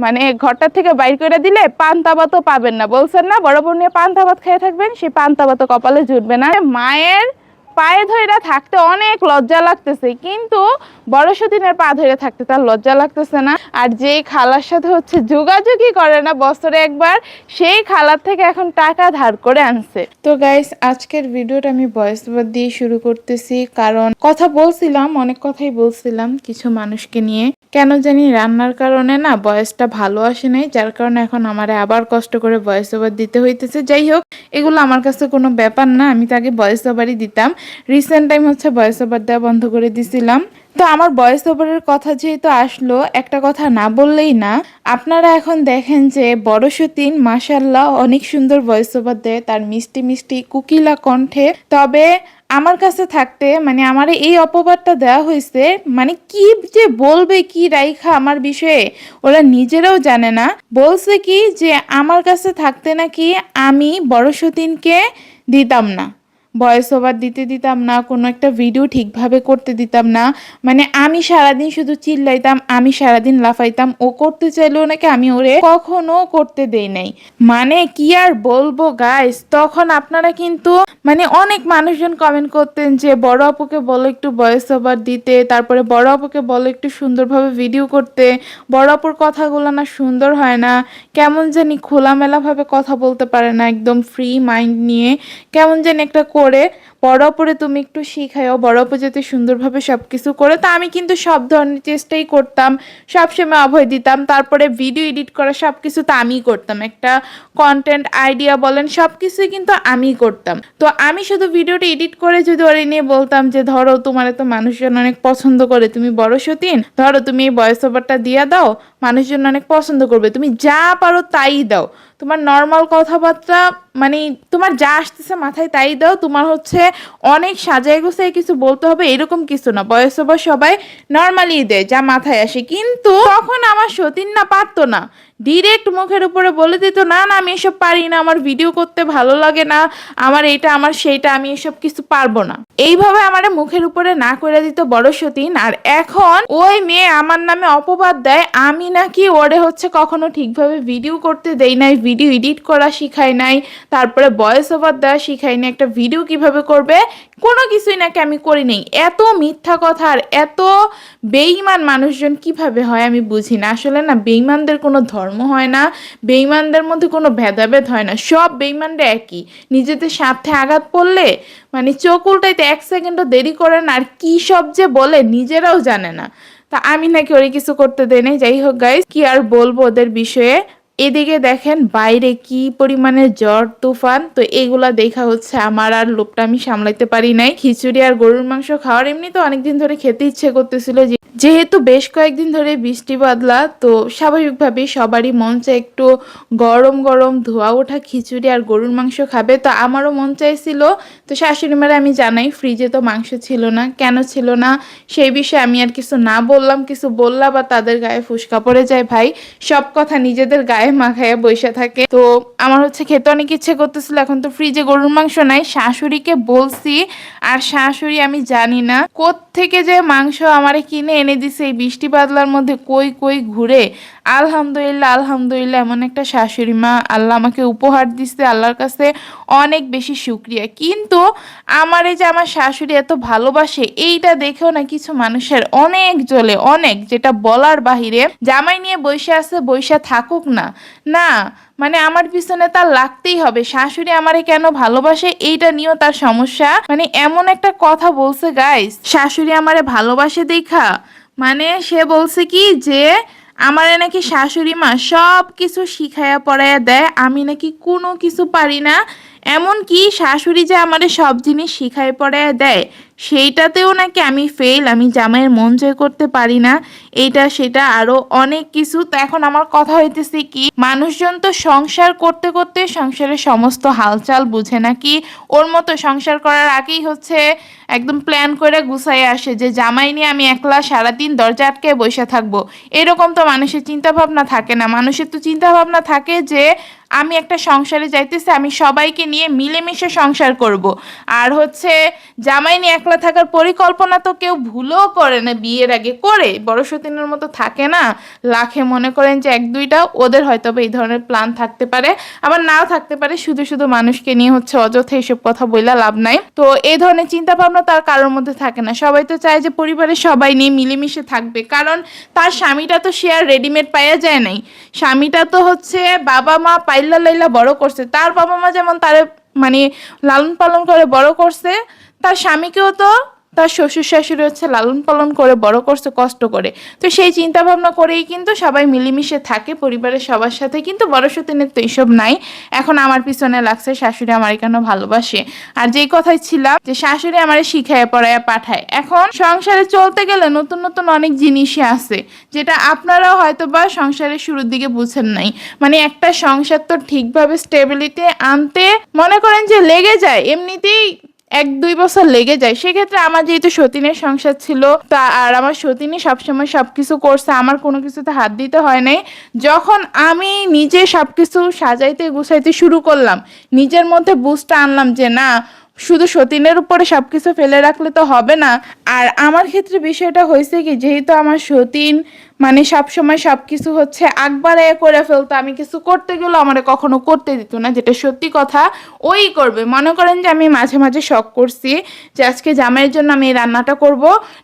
মানে ঘরটা থেকে বাইর করে দিলে পান্তা ভাতও পাবেন না। বলছেন না বড় বোন নিয়ে পান্তা ভাত খেয়ে থাকবেন, সেই পান্তা ভাতও কপালে জুটবে না। মায়ের পায়ে ধরে থাকতে অনেক লজ্জা লাগতেছে, কিন্তু বড় সতীনের পা ধরে থাকতে তার লজ্জা লাগতেছে না। আর যেই খালার সাথে হচ্ছে যোগাযোগই করে না বছরে একবার, সেই খালার থেকে এখন টাকা ধার করে আনছে। তো গাইস, আজকের ভিডিওটা আমি ভয়েস ওভার দিয়ে শুরু করতেছি, কারণ কথা বলছিলাম, অনেক কথাই বলছিলাম কিছু মানুষকে নিয়ে। কেন জানি রান্নার কারণে না ভয়েসটা ভালো আসে নাই, যার কারণে এখন আমারে আবার কষ্ট করে ভয়েস ওভার দিতে হইতেছে। যাই হোক, এগুলো আমার কাছে কোনো ব্যাপার না, আমি তো আগে ভয়েস ওভারই দিতাম। রিসেন্ট টাইম হচ্ছে ভয়েস ওভার দেওয়া বন্ধ করে দিছিলাম। তো আমার ভয়েস ওভারের কথা যেহেতু আসলো, একটা কথা না বললেই না। আপনারা এখন দেখেন যে বড় সতীন মাশাল্লাহ অনেক সুন্দর ভয়েস ওভার দেয়, তার মিষ্টি মিষ্টি কুকিলা কণ্ঠে। তবে আমার কাছে থাকতে মানে আমার এই অপবাদটা দেওয়া হয়েছে, মানে কি যে বলবে কি রাইখা আমার বিষয়ে ওরা নিজেরাও জানে না। বলছে কি যে আমার কাছে থাকতে নাকি আমি বড় সতীনকে দিতাম না, ভয়েস ওভার দিতে দিতাম না, কোনো একটা ভিডিও ঠিকভাবে করতে দিতাম না। মানে আমি সারাদিন শুধু চিল্লাইতাম, আমি সারাদিন লাফাইতাম। ও করতে চাইলেও নাকি আমি ওরে কখনো করতে দেই নাই। মানে কি আর বলবো গাইস, তখন আপনারা কিন্তু মানে অনেক মানুষজন কমেন্ট করতেন যে বড় আপুকে বলো একটু ভয়েস ওভার দিতে, তারপরে বড় আপুকে বলো একটু সুন্দরভাবে ভিডিও করতে। বড় আপুর কথাগুলো না সুন্দর হয় না, কেমন জানি খোলামেলাভাবে কথা বলতে পারে না, একদম ফ্রি মাইন্ড নিয়ে কেমন যেন একটা করে। বড় অপরে তুমি একটু শিখাও, বড় অপর যাতে সুন্দরভাবে সবকিছু করে। তো আমি কিন্তু সব ধরনের চেষ্টাই করতাম, সবসময় অভয় দিতাম। তারপরে ভিডিও এডিট করা সবকিছু তো আমিই করতাম, একটা কন্টেন্ট আইডিয়া বলেন সবকিছুই কিন্তু আমিই করতাম। তো আমি শুধু ভিডিওটা এডিট করে যদি ওরে নিয়ে বলতাম যে ধরো তোমার তো মানুষজন অনেক পছন্দ করে, তুমি বড় সতীন ধরো তুমি এই ভয়েস ওভারটা দিয়া দাও, মানুষজন অনেক পছন্দ করবে, তুমি যা পারো তাই দাও, তোমার নর্মাল কথাবার্তা মানে তোমার যা আসতেছে মাথায় তাই দাও, তোমার হচ্ছে অনেক সাজায় গোছায় কিছু বলতে হবে এরকম কিছু না, ভয়েস ওভার সবাই নর্মালি দেয় যা মাথায় আসে। কিন্তু তখন আমার সতীন না পারতো না, ডিরেক্ট মুখের উপরে বলে দিত না না আমি এসব পারি না, আমার ভিডিও করতে ভালো লাগে না, আমার এইটা আমার সেইটা, আমি এসব কিছু পারবো না, এইভাবে আমার মুখের উপরে না করে দিত বড় সতীন। আর এখন ওই মেয়ে আমার নামে অপবাদ দেয় আমি নাকি ওরে হচ্ছে কখনো ঠিকভাবে ভিডিও করতে দেই নাই, ভিডিও এডিট করা শিখাই নাই, তারপরে ভয়েস ওভার দেওয়া শিখাই নাই, একটা ভিডিও কিভাবে করবে কোনো কিছুই নাকি আমি করি নাই। এত মিথ্যা কথা আর এত বেঈমান মানুষজন কিভাবে হয় আমি বুঝি না। আসলে না বেঈমানদের কোনো ধর্ম হয় না, বেঈমানদের মধ্যে কোনো ভেদাভেদ হয় না, সব বেঈমানরা একই। নিজেদের স্বার্থে আঘাত পড়লে মানে চোখ উল্টাইতে এক সেকেন্ডও দেরি করে না, আর কি সব যে বলে নিজেরাও জানে না। তা আমি নাকি ওরে কিছু করতে দেই নাই। যাই হোক গাইস, কি আর বলবো ওদের বিষয়ে। এদিকে দেখেন বাইরে কি পরিমাণে ঝড় তুফান, তো এগুলা দেখা হচ্ছে আমার আর লোভটা আমি সামলাইতে পারি নাই। খিচুড়ি আর গরুর মাংস খাওয়ার এমনি তো অনেকদিন ধরে খেতে ইচ্ছে করতেছিল, যেহেতু বেশ কয়েকদিন ধরে বৃষ্টি বাদলা, তো স্বাভাবিকভাবেই সবারই মন চায় একটু গরম গরম ধোয়া ওঠা খিচুড়ি আর গরুর মাংস খাবে। তো আমারও মন চাইছিল। তো শাশুড়ি মারা আমি জানাই ফ্রিজে তো মাংস ছিল না, কেন ছিল না সেই বিষয়ে আমি আর কিছু না বললাম, কিছু বললা বা তাদের গায়ে ফুসকা পড়ে যায় ভাই, সব কথা নিজেদের গায়ে মাখায়া বইসা থাকে। তো আমার হচ্ছে খেতে অনেক ইচ্ছে করতেছিল, এখন তো ফ্রিজে গরুর মাংস নাই, শাশুড়িকে বলছি, আর শাশুড়ি আমি জানি না কোত্থেকে যে মাংস আমারে কিনে এনে দিছে এই বৃষ্টি বাদলার মধ্যে, কই কই ঘুরে। আলহামদুলিল্লাহ আলহামদুলিল্লাহ, এমন একটা শাশুড়ি মা আল্লাহ আমাকে উপহার দিচ্ছে, আল্লাহর কাছে অনেক বেশি শুকরিয়া। কিন্তু আমার এই যে আমার শাশুড়ি এত ভালোবাসে এইটা দেখেও না কিছু মানুষের অনেক জ্বলে, অনেক, যেটা বলার বাহিরে। জামাই নিয়ে বসে আছে, বসে থাকুক না, না মানে আমার পিছনে তার লাগতেই হবে, শাশুড়ি আমারে কেন ভালোবাসে এইটা নিয়েও তার সমস্যা। মানে এমন একটা কথা বলছে গাইস, শাশুড়ি আমারে ভালোবাসে দেখা, মানে সে বলছে কি যে আমারে নাকি শাশুড়ি মা সব কিছু শিখাইয়া পড়াইয়া দেয়, আমি নাকি কোনো কিছু পারি না, এমন কি শাশুড়ি যে আমারে সব জিনিস শিখাই পড়াইয়া দেয় সেইটাতেও নাকি আমি ফেল, আমি জামাইয়ের মন জয় করতে পারি না, এইটা সেটা আরো অনেক কিছু। তো এখন আমার কথা হইতেছে কি, মানুষজন তো সংসার করতে করতে সংসারের সমস্ত হালচাল বুঝে নাকি, ওর মতো সংসার করার আগেই হচ্ছে একদম প্ল্যান করে গুছাই আসে যে জামাই নিয়ে আমি একলা সারাদিন দরজা আটকে বসে থাকবো। এরকম তো মানুষের চিন্তা ভাবনা থাকে না, মানুষের তো চিন্তা ভাবনা থাকে যে আমি একটা সংসারে যাইতেছি, আমি সবাইকে নিয়ে মিলেমিশে সংসার করব। আর হচ্ছে জামাই নিয়ে একলা থাকার পরিকল্পনা তো কেউ ভুলও করে না, বিয়ের আগে করে, বড় সতীনের মতো থাকে না লাখে, মনে করেন যে এক দুইটা, ওদের হয়তো এই ধরনের প্ল্যান থাকতে পারে, আবার নাও থাকতে পারে। শুধু শুধু মানুষকে নিয়ে হচ্ছে অযথা এইসব কথা বইলা লাভ নাই। তো এই ধরনের চিন্তা ভাবনা তার কারোর মধ্যে থাকে না। সবাই তো চায় যে পরিবারের সবাই নিয়ে মিলেমিশে থাকবে, কারণ তার স্বামীটা তো সে আর রেডিমেড পাইয়া যায় নাই। স্বামীটা তো হচ্ছে বাবা মা পাইলা লাইলা বড় করছে। তার বাবা মা যেমন তার মানে লালন পালন করে বড় করছে, তার স্বামীকেও তো তার শ্বশুর শাশুড়ি হচ্ছে লালন পালন করে বড় করছে কষ্ট করে। তো সেই চিন্তা ভাবনা করেই কিন্তু সবাই মিলেমিশে থাকে পরিবারের সবার সাথে। কিন্তু বড় সতীনের তো এইসব নাই। এখন আমার পিছনে লাগছে শাশুড়ি আমার কেন ভালোবাসে, আর যেই কথাই ছিলাম যে শাশুড়ি আমারে শিখায় পড়ায় পাঠায়। এখন সংসারে চলতে গেলে নতুন নতুন অনেক জিনিসই আছে, যেটা আপনারাও হয়তো বা সংসারের শুরুর দিকে বুঝেন নাই। মানে একটা সংসার তো ঠিকভাবে স্টেবিলিটি আনতে মনে করেন যে লেগে যায়, এমনিতেই 1-2 বছর লেগে যায়। সেক্ষেত্রে আমার যেহেতু সতীনের সংসার ছিল, তা আর আমার সতীনই সবসময় সবকিছু করছে, আমার কোনো কিছুতে হাত দিতে হয় নাই। যখন আমি নিজে সবকিছু সাজাইতে গুছাইতে শুরু করলাম, নিজের মধ্যে বুঝটা আনলাম যে না, শুধু সতীনের উপরে সবকিছু ফেলে রাখলে তো হবে না। আর আমার ক্ষেত্রে বিষয়টা হয়েছে কি, যেহেতু আমার সতীন মানে সবসময় সবকিছু হচ্ছে আকবারে করে ফেলতো, আমি কিছু করতে গেলেও আমারে কখনো করতে দিত না, যেটা সত্যি কথা। ওই করবে, মনে করেন যে আমি মাঝে মাঝে শখ করছি যে আজকে জামাইয়ের জন্য আমি এই রান্নাটা করব,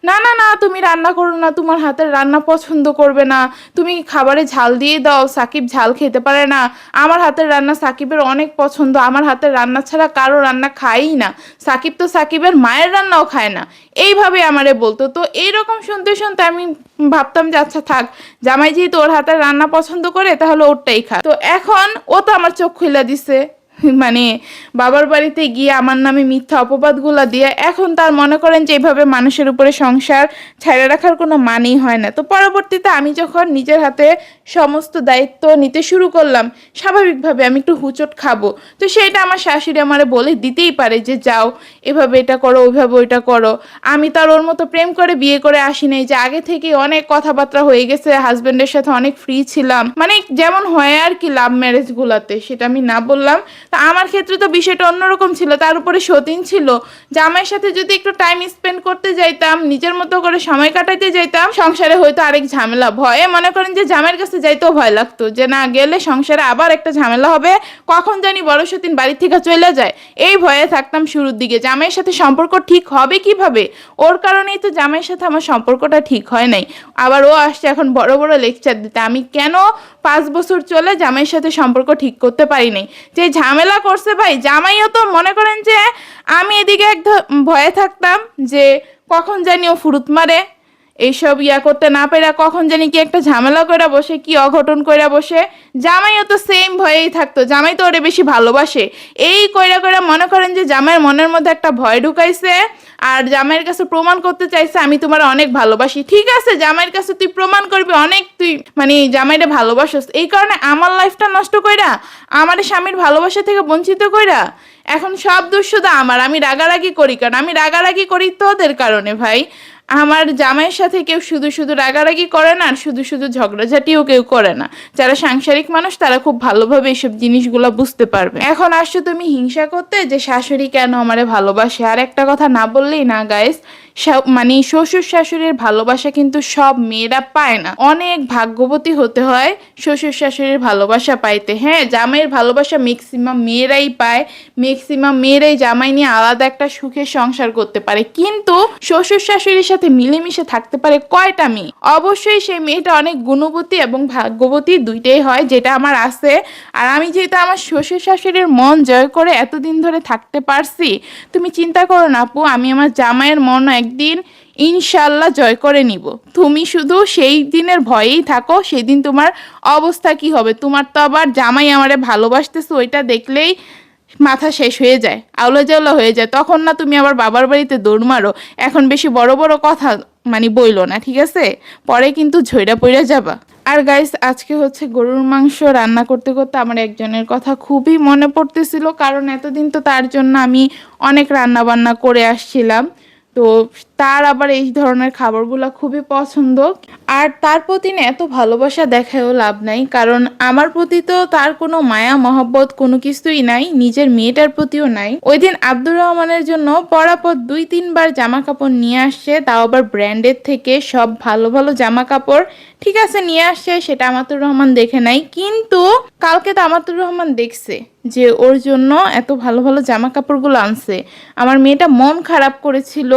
না না না তুমি রান্না করো না, তোমার হাতের রান্না পছন্দ করবে না, তুমি খাবারে ঝাল দিয়ে দাও, সাকিব ঝাল খেতে পারে না, আমার হাতের রান্না সাকিবের অনেক পছন্দ, আমার হাতের রান্না ছাড়া কারো রান্না খাই না, সাকিব তো সাকিবের মায়ের রান্নাও খায় না, এইভাবে আমারে বলতো। তো এইরকম শুনতে শুনতে আমি ভাবতাম যে আচ্ছা থাক, জামাই যেহেতু ওর হাতের রান্না পছন্দ করে তাহলে ওরটাই খা। তো এখন ও তো আমার চোখ খুলে দিছে, মানে বাবার বাড়িতে গিয়ে আমার নামে মিথ্যা অপবাদগুলা দিয়ে এখন তার মনে করেন যে এইভাবে মানুষের উপরে সংসার ছাইড়া রাখার কোনো মানেই হয় না। তো পরবর্তীতে আমি যখন নিজের হাতে সমস্ত দায়িত্ব নিতে শুরু করলাম, স্বাভাবিকভাবে আমি একটু হুচট খাবো। তো সেইটা আমার শাশুড়ি আমারে বলে দিতেই পারে যে যাও এভাবে এটা করো, ওইভাবে ওইটা করো। আমি তার ওর মতো প্রেম করে বিয়ে করে আসি নাই যে আগে থেকে অনেক কথাবার্তা হয়ে গেছে, হাজবেন্ডের সাথে অনেক ফ্রি ছিলাম, মানে যেমন হয় আর কি লাভ ম্যারেজ গুলাতে, সেটা আমি না বললাম। তা আমার ক্ষেত্রে তো বিষয়টা অন্যরকম ছিল, তার উপরে সতীন ছিল। জামাইয়ের সাথে যদি একটু টাইম স্পেন্ড করতে যাইতাম, নিজের মতো করে সময় কাটাইতে যাইতাম, সংসারে হয়তো আরেক ঝামেলা, ভয়ে মনে করেন যে জামাইয়ের কাছে যাইতেও ভয় লাগতো যে না গেলে সংসারে আবার একটা ঝামেলা হবে, কখন জানি বড় সতীন বাড়ি থেকে চলে যায়, এই ভয়ে থাকতাম শুরুর দিকে। জামাইয়ের সাথে সম্পর্ক ঠিক হবে কিভাবে, ওর কারণেই তো জামাইয়ের সাথে আমার সম্পর্কটা ঠিক হয় নাই। আবার ও আসছে এখন বড় বড় লেকচার দিতে, আমি কেন 5 বছর চলে জামাইয়ের সাথে সম্পর্ক ঠিক করতে পারি নাই। যে ঝামেলা করছে ভাই, জামাইও তো মনে করেন যে আমি এদিকে এক ভয়ে থাকতাম যে কখন জানি ও ফুরুত মারে, এইসব করতে না পেরে কখন জানি কি একটা ঝামেলা কইরা বসে, কি অঘটন কইরা বসে। জামাইও তো সেম ভয়েই থাকতো, জামাই তো ওরে বেশি ভালোবাসে, এই কইরা কইরা মনে করেন যে জামাইয়ের মনের মধ্যে একটা ভয় ঢুকাইছে, আর জামাইয়ের কাছে প্রমাণ করতে চাইছে আমি তোমার অনেক ভালোবাসি। ঠিক আছে, জামাইয়ের কাছে তুই প্রমাণ করবি অনেক, তুই মানে জামাইরে ভালোবাসিস, এই কারণে আমার লাইফটা নষ্ট কইরা, আমার স্বামীর ভালোবাসা থেকে বঞ্চিত কইরা এখন সব দোষ শুধু আমার। আমি রাগারাগি করি কারণ আমি রাগারাগি করি তোদের কারণে ভাই। আমার জামাইয়ের সাথে কেউ শুধু শুধু রাগারাগি করে না, আর শুধু শুধু ঝগড়াঝাটিও কেউ করে না। যারা সাংসারিক মানুষ তারা খুব ভালোভাবে এইসব জিনিসগুলো বুঝতে পারবে। এখন আসছো তুমি হিংসা করতে যে শাশুড়ি কেন আমারে ভালোবাসে। আর একটা কথা না বললেই না গাইস, মানে শ্বশুর শাশুড়ির ভালোবাসা কিন্তু সব মেয়েরা পায় না, অনেক ভাগ্যবতী হতে হয় শ্বশুর শাশুড়ির ভালোবাসা পাইতে। হ্যাঁ, জামাইয়ের ভালোবাসা ম্যাক্সিমাম মেয়েরাই পায়, ম্যাক্সিমাম মেয়েরাই জামাই নিয়ে আলাদা একটা সুখের সংসার করতে পারে, কিন্তু শ্বশুর শাশুড়ির সাথে মিলেমিশে থাকতে পারে কয়টা মেয়ে? অবশ্যই সেই মেয়েটা অনেক গুণবতী এবং ভাগ্যবতী, দুইটাই হয়, যেটা আমার আছে। আর আমি যেহেতু আমার শ্বশুর শাশুড়ির মন জয় করে এতদিন ধরে থাকতে পারছি, তুমি চিন্তা করো না আপু, আমি আমার জামাইয়ের মন একদিন ইনশাল্লাহ জয় করে নিব। তুমি শুধু সেই দিনের ভয়েই থাকো, সেই দিন তোমার অবস্থা কি হবে। তোমার তো আবার জামাই আমারে ভালোবাসতেছে ওইটা দেখলেই মাথা শেষ হয়ে যায়, আউলা জাউলা হয়ে যায়, তখন না তুমি আবার বাবার বাড়িতে দৌড় মারো। এখন বেশি বড় বড় কথা মানে বইলো না, ঠিক আছে? পরে কিন্তু ঝইরা পইরা যাবা। আর গাইস, আজকে হচ্ছে গরুর মাংস রান্না করতে করতে আমার একজনের কথা খুবই মনে পড়তেছিল, কারণ এতদিন তো তার জন্য আমি অনেক রান্না বান্না করে আসছিলাম। তো তার আবার এই ধরনের খাবারগুলো খুবই পছন্দ। আর তার প্রতি না এত ভালোবাসা দেখায়ও লাভ নাই, কারণ আমার প্রতি তো তার কোনো মায়া মহব্বত কোনো কিছুই নাই, নিজের মেয়েটার প্রতিও নাই। ওই দিন আব্দুর রহমানের জন্য পরাপর 2-3 বার জামা কাপড় নিয়ে আসছে, তাও আবার ব্র্যান্ডের থেকে সব ভালো ভালো জামা কাপড়। ঠিক আছে নিয়ে আসছে, সেটা আমাতুর রহমান দেখে নাই, কিন্তু কালকে তো আমাতুর রহমান দেখছে যে ওর জন্য এত ভালো ভালো জামা কাপড়গুলো আনছে। আমার মেয়েটা মন খারাপ করেছিল,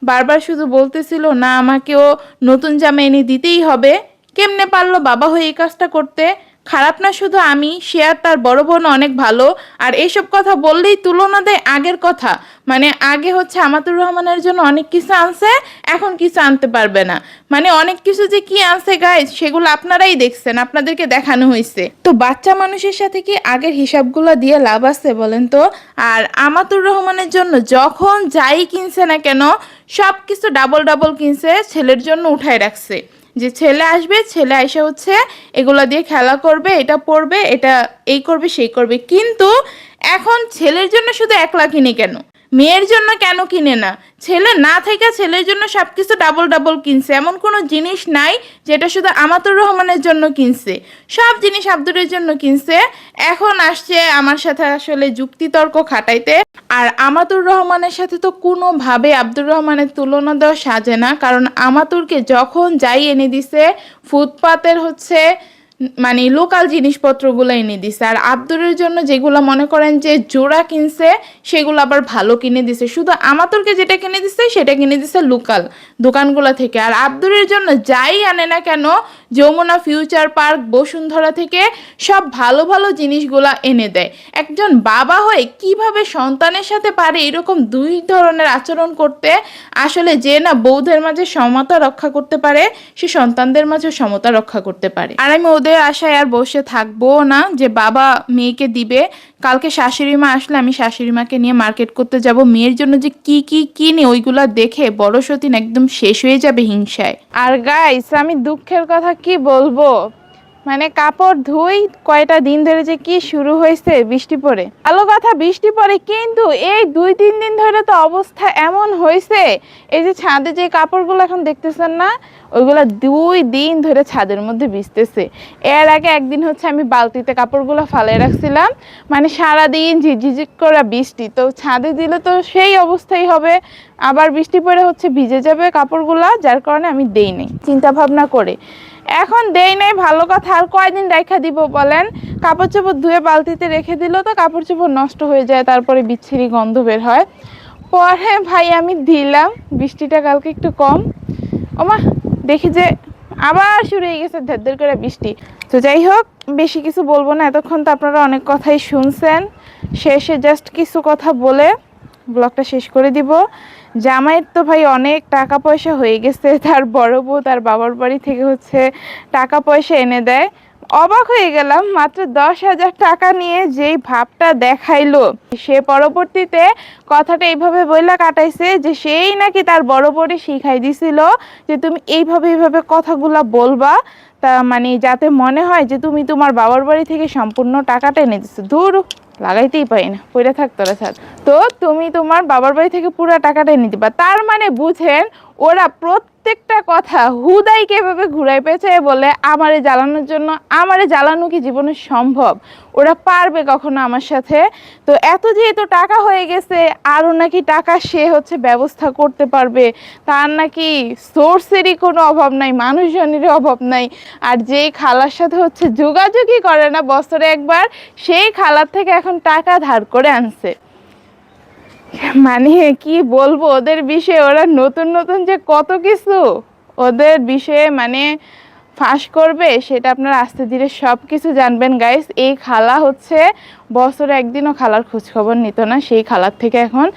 বারবার শুধু বলতেছিল না আমাকেও নতুন জামা এনে দিতেই হবে। কেমনে পারলো বাবা হয়ে এই কাজটা করতে? খারাপ না শুধু আমি, সে আর তার বড় বোন অনেক ভালো। আর এইসব কথা বললেই তুলনা দেয় আগের কথা, মানে আগে হচ্ছে আমাতুর রহমানের জন্য অনেক কিছু আনছে, এখন কিছু আনতে পারবে না। মানে অনেক কিছু যে কি আনছে গাইজ, সেগুলো আপনারাই দেখছেন, আপনাদেরকে দেখানো হয়েছে। তো বাচ্চা মানুষের সাথে কি আগের হিসাবগুলো দিয়ে লাভ আছে বলেন তো? আর আমাতুর রহমানের জন্য যখন যাই কিনছে না কেন, সব কিছু ডাবল ডাবল কিনছে, ছেলের জন্য উঠায় রাখছে যে ছেলে আসবে, ছেলে এসে হচ্ছে এগুলা দিয়ে খেলা করবে, এটা পড়বে, এটা এই করবে সেই করবে। কিন্তু এখন ছেলের জন্য শুধু একলা কিনে কেন, মেয়ের জন্য কেন কিনে না? ছেলে না থেকে ছেলের জন্য সবকিছু ডাবল ডাবল কিনছে, এমন কোনো জিনিস নাই যেটা শুধু আমাতুর রহমানের জন্য কিনছে। সব জিনিস আব্দুরের জন্য কিনছে। এখন আসছে আমার সাথে আসলে যুক্তিতর্ক খাটাইতে। আর আমাতুর রহমানের সাথে তো কোনোভাবে আব্দুর রহমানের তুলনা দেওয়া সাজে না, কারণ আমাতুরকে যখন যাই এনে দিছে ফুটপাতের হচ্ছে মানে লোকাল জিনিসপত্রগুলো এনে দিছে। আর আব্দুরের জন্য যেগুলো মনে করেন যে জোড়া কিনছে, সেগুলো আবার ভালো কিনে দিছে। শুধু আমাতুরকে যেটা কিনে দিছে সেটা কিনে দিছে লোকাল দোকানগুলো থেকে। আর আব্দুরের জন্য যাই আনে না কেন, যমুনা ফিউচার পার্ক বসুন্ধরা থেকে সব ভালো ভালো জিনিসগুলা এনে দেয়। একজন বাবা হয়ে কিভাবে সন্তানের সাথে পারে এরকম দুই ধরনের আচরণ করতে? আসলে যে না বৌদের মাঝে সমতা রক্ষা করতে পারে, সে সন্তানদের মাঝে সমতা রক্ষা করতে পারে। আর আমি ওদের আশায় আর বসে থাকবো না যে বাবা মেয়েকে দিবে। কালকে শাশুড়ি মা আসলে আমি শাশুড়ি মাকে নিয়ে মার্কেট করতে যাব, মেয়ের জন্য যে কি কি কিনে ওইগুলা দেখে বড় সতীন একদম শেষ হয়ে যাবে হিংসায়। আর গাইস আমি দুঃখের কথা কি বলবো, মানে কাপড় ধুই কয়টা দিন ধরে যে কি শুরু হয়েছে, বৃষ্টি পড়ে, ভালো কথা বৃষ্টি পড়ে, কিন্তু এই 2-3 দিন ধরে তো অবস্থা এমন হয়েছে, এই যে ছাদে যে কাপড়গুলো এখন দেখতেছেন না, ওইগুলো 2 দিন ধরে ছাদের মধ্যে ভিজতেছে। এর আগে একদিন হচ্ছে আমি বালতিতে কাপড়গুলো ফালাই রাখছিলাম, মানে সারাদিন ঝিঝিঝিক করে বৃষ্টি, তো ছাদে দিলে তো সেই অবস্থাই হবে, আবার বৃষ্টি পড়ে হচ্ছে ভিজে যাবে কাপড়গুলা, যার কারণে আমি দেই নাই চিন্তা ভাবনা করে। এখন দেই নাই ভালো কথা, আর কয়দিন রাখা দিব বলেন? কাপড় চোপড় ধুয়ে বালতিতে রেখে দিল তো কাপড় চোপড় নষ্ট হয়ে যায়, তারপরে বিচ্ছিরি গন্ধ বের হয়। পরে ভাই আমি দিলাম, বৃষ্টিটা কালকে একটু কম, ওমা দেখি যে আবার শুরু হয়ে গেছে ধের করে বৃষ্টি। তো যাই হোক, বেশি কিছু বলবো না, এতক্ষণ তো আপনারা অনেক কথাই শুনছেন, শেষে জাস্ট কিছু কথা বলে ব্লগটা শেষ করে দিব। জামাইয়ের তো ভাই অনেক টাকা পয়সা হয়ে গেছে, তার বড় বউ তার বাবার বাড়ি থেকে হচ্ছে টাকা পয়সা এনে দেয়। অবাক হয়ে গেলাম, মাত্র 10,000 টাকা নিয়ে যেই ভাবটা দেখাইলো, সে পরবর্তীতে কথাটা এইভাবে বইলা কাটাইছে যে সেই নাকি তার বড় বড়ি শিখাই দিছিল যে তুমি এইভাবে এইভাবে কথাগুলা বলবা, তা মানে যাতে মনে হয় যে তুমি তোমার বাবার বাড়ি থেকে সম্পূর্ণ টাকাটা এনে দিচ্ছ। দূর, লাগাইতেই পারি না, পড়ে থাক তোরা ছাদ। তো তুমি তোমার বাবার বাড়ি থেকে পুরো টাকাটা এনে দিবা, তার মানে বুঝেন ওরা প্রত্যেকটা কথা হুদাইকে এভাবে ঘুরাই পেয়েছে বলে আমারে জ্বালানোর জন্য। আমারে জ্বালানো কি জীবনে সম্ভব? ওরা পারবে কখনো আমার সাথে? তো এত যেহেতু টাকা হয়ে গেছে, আরও নাকি টাকা সে হচ্ছে ব্যবস্থা করতে পারবে, তার নাকি সোর্সেরই কোনো অভাব নাই, মানুষজনেরই অভাব নাই। আর যেই খালার সাথে হচ্ছে যোগাযোগই করে না বছরে একবার, সেই খালার থেকে এখন টাকা ধার করে আনছে। মানে কি বলবো ওদের বিষয়ে, ওরা নতুন নতুন যে কত কিছু ওদের বিষয়ে মানে ফাঁস করবে, সেটা আপনারা আস্তে ধীরে সব কিছু জানবেন গাইস। এই খালা হচ্ছে বছরে একদিনও খালার খোঁজখবর নিত না, সেই খালার থেকে এখন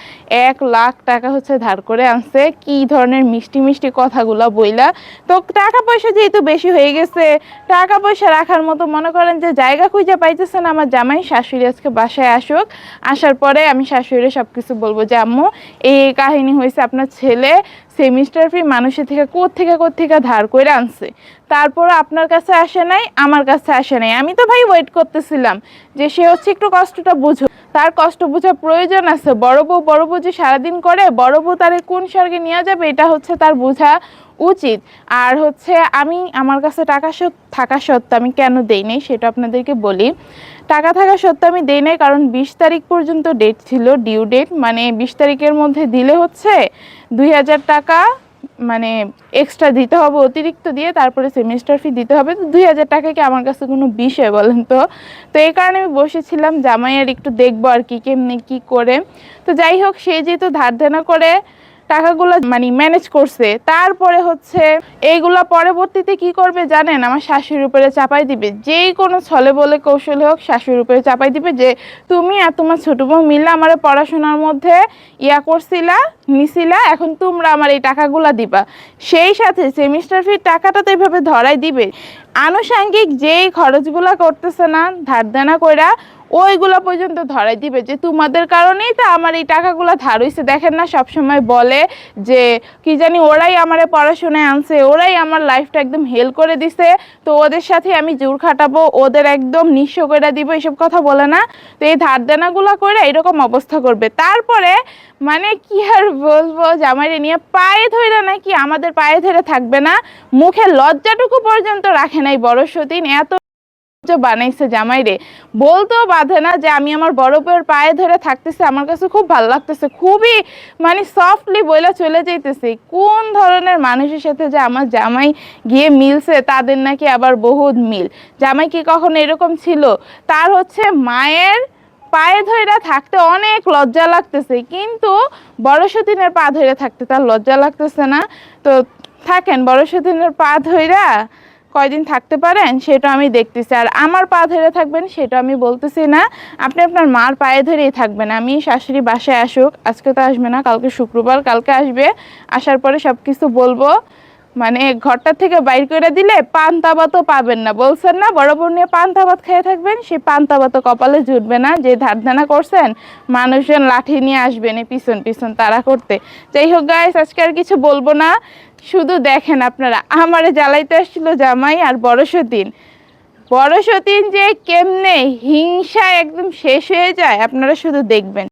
1,00,000 টাকা হচ্ছে ধার করে আনছে। কি ধরনের মিষ্টি মিষ্টি কথাগুলো বইলা। তো টাকা পয়সা যেহেতু বেশি হয়ে গেছে, টাকা পয়সা রাখার মতো মনে করেন যে জায়গা খুঁজে পাইতেছে না আমার জামাই, শাশুড়ি আজকে বাসায় আসুক, আসার পরে আমি শাশুড়ি সব কিছু বলবো যে আম্মু এই কাহিনী হয়েছে, আপনার ছেলে সেমিস্টার ফি মানুষের থেকে কোত্থেকে ধার করে আনছে, তারপর আপনার কাছে আসে নাই, আমার কাছে আসে নাই। আমি তো ভাই ওয়েট করতেছিলাম যে সে হচ্ছে একটু কষ্টটা বুঝুক, তার কষ্ট বোঝার প্রয়োজন আছে। বড় বউ যে সারাদিন করে, বড় বউ তারে কোন স্বর্গে নিয়ে যাবে এটা হচ্ছে তার বোঝা উচিত। আর হচ্ছে আমি আমার কাছে টাকা থাকা সত্ত্বেও আমি কেন দেই নাই সেটা আপনাদেরকে বলি। টাকা থাকা সত্ত্বেও আমি দেই নাই কারণ 20 তারিখ পর্যন্ত ডেট ছিল, ডিউ ডেট, মানে 20 তারিখের মধ্যে দিলে হচ্ছে 2000 টাকা মানে এক্সট্রা দিতে হবে, অতিরিক্ত দিয়ে তারপরে সেমিস্টার ফি দিতে হবে। তো 2000 টাকা কি আমার কাছে কোনো বিষয় বলেন তো? তো এই কারণে আমি বসেছিলাম জামাইয়ের একটু দেখবো আর কি কেমনি কি করে। তো যাই হোক, সে যেহেতু ধার দেনা করে টাকাগুলো মানে ম্যানেজ করছে, তারপরে হচ্ছে এইগুলা পরবর্তীতে কি করবে জানেন? আমার শাশুড়ির উপরে চাপাই দিবে, যেই কোনো ছলে বলে কৌশলে হোক শাশুড়ির উপরে চাপাই দিবে যে তুমি আর তোমার ছোট বউ মিলে আমার পড়াশোনার মধ্যে করছিলা, নিছিলা, এখন তোমরা আমার এই টাকাগুলা দিবা। সেই সাথে সেমিস্টার ফির টাকাটা তো এইভাবে ধরাই দিবে। আনুষাঙ্গিক যেই খরচগুলা করতেছে না ধার দেনা কইরা, ওইগুলো পর্যন্ত ধরাই দিবে যে তোমাদের কারণেই তো আমার এই টাকাগুলো ধার হইছে। দেখেন না, সবসময় বলে যে কি জানি ওরাই আমার পড়াশোনায় আনছে, ওরাই আমার লাইফটা একদম হেল করে দিছে, তো ওদের সাথে আমি জোর খাটাবো, ওদের একদম নিঃস্ব করে দিব, এসব কথা বলে না? তো এই ধার দেনাগুলো করে এরকম অবস্থা করবে। তারপরে মানে কি আর বলবো, জামাইরে নিয়ে পায়ে ধরে নাকি আমাদের পায়ে ধরে থাকবে না, মুখে লজ্জাটুকু পর্যন্ত রাখে নাই বড় সতীন। এত বানাইছে জামাইরে, বলতেও বাধে না যে আমি আমার বড় বউয়ের পায়ে ধরে থাকতেছে, আমার কাছে খুব ভালো লাগতেছে, খুবই মানে সফটলি বইলা চলে যাইতেছে। কোন ধরনের মানুষের সাথে যে আমার জামাই গিয়ে মিলছে, তাদের নাকি আবার বহুত মিল। জামাই কি কখনো এরকম ছিল? তার হচ্ছে মায়ের পায়ে ধরে থাকতে অনেক লজ্জা লাগতেছে, কিন্তু বড় সতীনের পা ধরে থাকতে তার লজ্জা লাগতেছে না। তো থাকেন, বড় সতীনের পা ধইরা কয়দিন থাকতে পারেন সেটা আমি দেখতেছি। আর আমার পা ধরে থাকবেন সেটা আমি বলতেছি না, আপনি আপনার মার পায়ে ধরেই থাকবেন। আমি শাশুড়ি বাসায় আসুক, আজকে তো আসবে না, কালকে শুক্রবার, কালকে আসবে, আসার পরে সব কিছু বলবো। মানে ঘরটা থেকে বাইর করে দিলে পান্তা ভাতও পাবেন না। বলছেন না বড় বোন নিয়ে পান্তা ভাত খেয়ে থাকবেন, সেই পান্তা ভাতও কপালে জুটবে না। যে ধার দেনা করছেন মানুষজন লাঠি নিয়ে আসবেন এই পিছন পিছন তাড়া করতে। যাই হোক গাইস, আজকে আর কিছু বলবো না, শুধু দেখেন আপনারা আমারে জ্বালাইতে আসছিল জামাই আর বড় সতীন। বড় সতীন যে কেমনে হিংসা একদম শেষ হয়ে যায় আপনারা শুধু দেখবেন।